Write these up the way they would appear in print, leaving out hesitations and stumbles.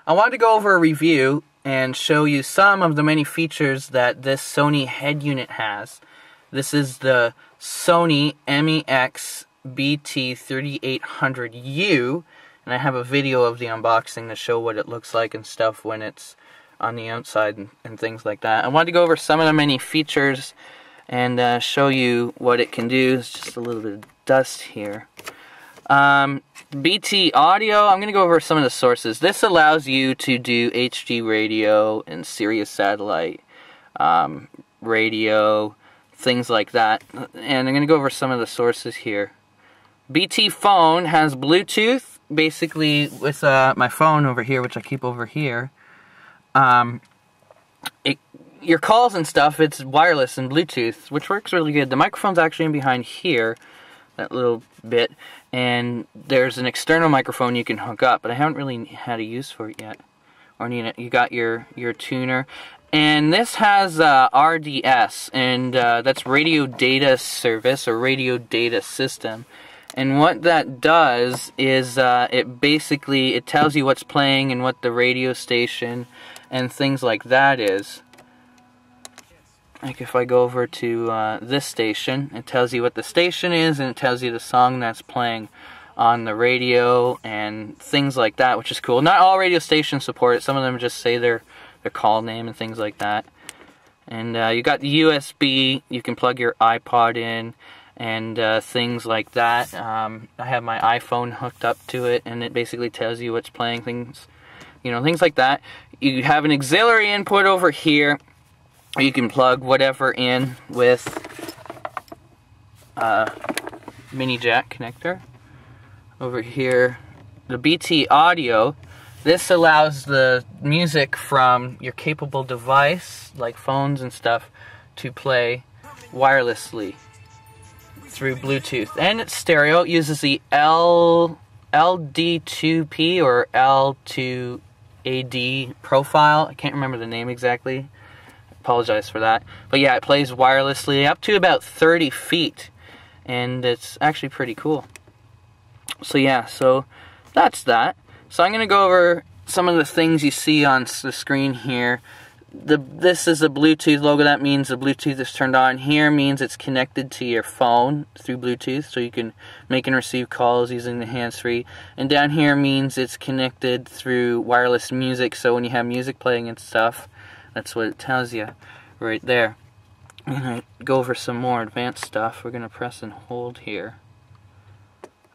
I wanted to go over a review and show you some of the many features that this Sony head unit has. This is the Sony MEX-BT3800U, and I have a video of the unboxing to show what it looks like and stuff when it's on the outside and things like that. I wanted to go over some of the many features and show you what it can do. It's just a little bit of dust here. BT audio, I'm going to go over some of the sources. This allows you to do HD radio and Sirius satellite radio, things like that. And I'm going to go over some of the sources here. BT phone has Bluetooth, basically with my phone over here, which I keep over here. Your calls and stuff, it's wireless and Bluetooth, which works really good. The microphone's actually in behind here, that little bit, and there's an external microphone you can hook up, but I haven't really had a use for it yet. Or need it. You got your tuner, and this has RDS, and that's radio data service or radio data system. And what that does is it tells you what's playing and what the radio station and things like that is. Like if I go over to this station, it tells you what the station is, and it tells you the song that's playing on the radio and things like that, which is cool. Not all radio stations support it. Some of them just say their call name and things like that. And you got the USB. You can plug your iPod in and things like that. I have my iPhone hooked up to it, and it basically tells you what's playing, things like that. You have an auxiliary input over here. You can plug whatever in with mini jack connector. Over here, the BT audio. This allows the music from your capable device, like phones and stuff, to play wirelessly through Bluetooth. And it's stereo. It uses the LD2P or L2AD profile. I can't remember the name exactly. Apologize for that, but yeah, it plays wirelessly up to about 30 feet, and it's actually pretty cool. So yeah, so that's that. So I'm going to go over some of the things you see on the screen here. This is a Bluetooth logo. That means the Bluetooth is turned on. Here means it's connected to your phone through Bluetooth, so you can make and receive calls using the hands-free. And down here means it's connected through wireless music, so when you have music playing and stuff, that's what it tells you right there. I'm going to go over some more advanced stuff. We're going to press and hold here.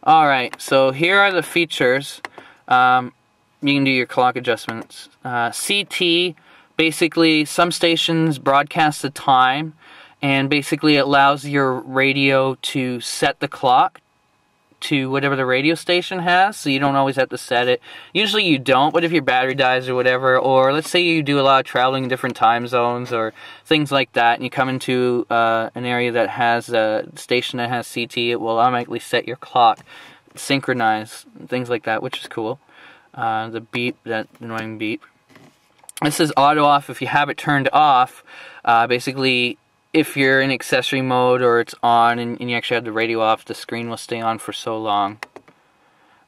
Alright, so here are the features. You can do your clock adjustments. CT, basically some stations broadcast the time, and basically it allows your radio to set the clock to whatever the radio station has, so you don't always have to set it. Usually you don't, but if your battery dies or whatever, or let's say you do a lot of traveling in different time zones or things like that, and you come into an area that has a station that has CT, it will automatically set your clock, synchronize, things like that, which is cool. The beep, that annoying beep. This is auto off. If you have it turned off, basically if you're in accessory mode or it's on and you actually have the radio off, the screen will stay on for so long.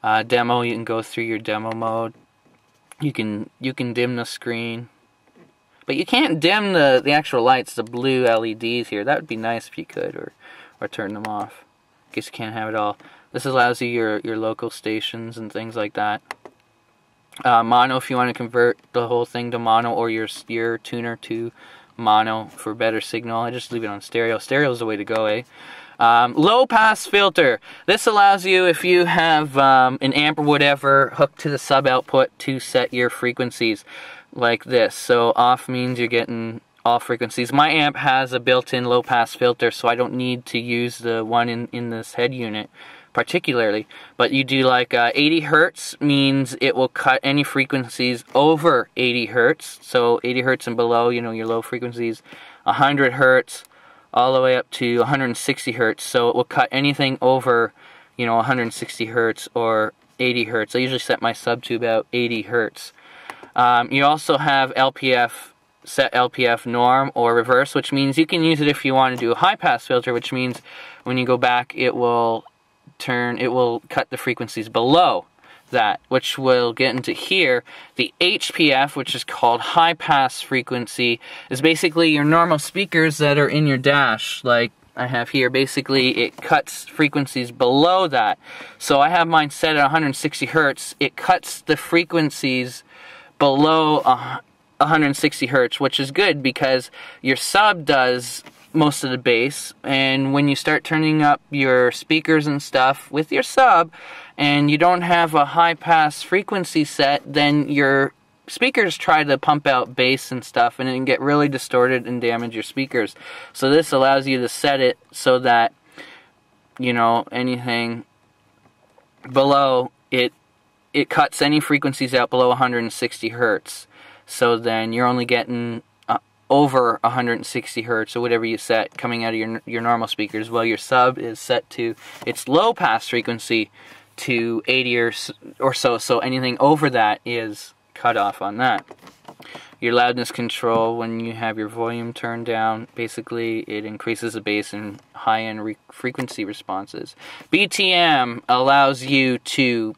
Demo, you can go through your demo mode. You can dim the screen, but you can't dim the actual lights, the blue LEDs here. That would be nice if you could, or turn them off. I guess you can't have it all. This allows you your local stations and things like that. Mono, if you want to convert the whole thing to mono, or your tuner to mono for better signal. I just leave it on stereo. Stereo is the way to go, eh? Low pass filter. This allows you, if you have an amp or whatever hooked to the sub output, to set your frequencies like this. So off means you're getting all frequencies. My amp has a built-in low pass filter, so I don't need to use the one in this head unit particularly, but you do like 80 hertz means it will cut any frequencies over 80 hertz, so 80 hertz and below, your low frequencies, 100 hertz all the way up to 160 hertz, so it will cut anything over 160 hertz or 80 hertz. I usually set my sub to about 80 hertz. You also have LPF, set LPF norm or reverse, which means you can use it if you want to do a high pass filter, which means when you go back it will cut the frequencies below that, which we'll get into here. The HPF, which is called high pass frequency, is basically your normal speakers that are in your dash, like I have here. Basically, it cuts frequencies below that. So I have mine set at 160 hertz. It cuts the frequencies below 160 hertz, which is good because your sub does most of the bass, and when you start turning up your speakers and stuff with your sub and you don't have a high pass frequency set, then your speakers try to pump out bass and stuff, and it can get really distorted and damage your speakers. So this allows you to set it so that, you know, anything below it cuts any frequencies out below 160 hertz. So then you're only getting over 160 hertz or whatever you set coming out of your normal speakers, while your sub is set to its low pass frequency to 80 or so. So anything over that is cut off on that. Your loudness control, when you have your volume turned down, basically it increases the bass and high-end frequency responses. BTM allows you to,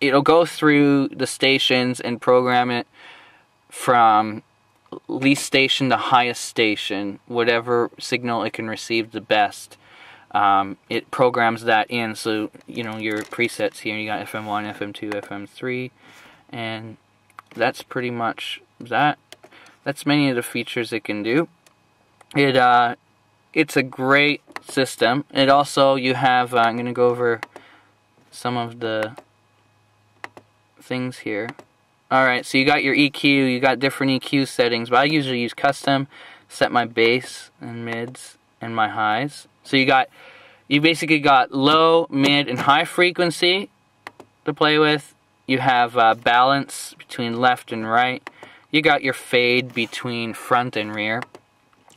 it'll go through the stations and program it from least station to highest station, whatever signal it can receive the best. It programs that in, so you know your presets here. You got FM1, FM2, FM3, and that's pretty much that. That's many of the features it can do. It's a great system. It also, you have, I'm going to go over some of the things here. Alright, so you got your EQ, you got different EQ settings, but I usually use custom, set my bass and mids and my highs. So you basically got low, mid, and high frequency to play with. You have balance between left and right. You got your fade between front and rear.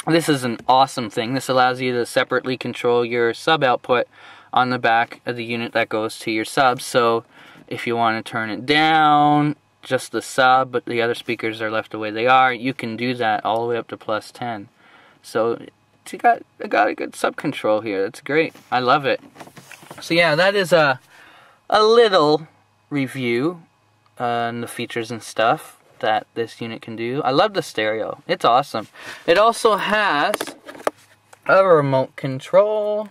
This is an awesome thing. This allows you to separately control your sub output on the back of the unit that goes to your sub. So if you want to turn it down, just the sub, but the other speakers are left the way they are, you can do that all the way up to plus 10. So you got a good sub control here. That's great. I love it. So yeah, that is a little review on the features and stuff that this unit can do. I love the stereo. It's awesome. It also has a remote control.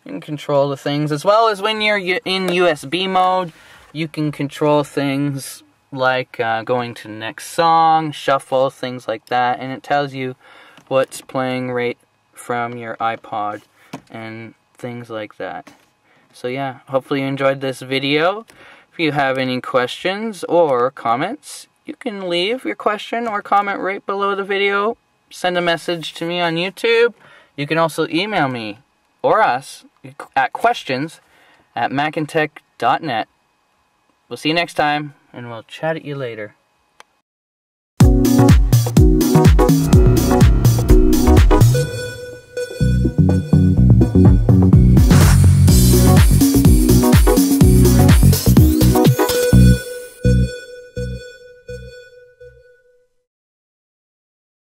You can control the things, as well as when you're in USB mode, you can control things like going to the next song, shuffle, things like that, and it tells you what's playing right from your iPod and things like that. So yeah, hopefully you enjoyed this video. If you have any questions or comments, you can leave your question or comment right below the video. Send a message to me on YouTube. You can also email me or us at questions@macintech.net. We'll see you next time, and we'll chat at you later.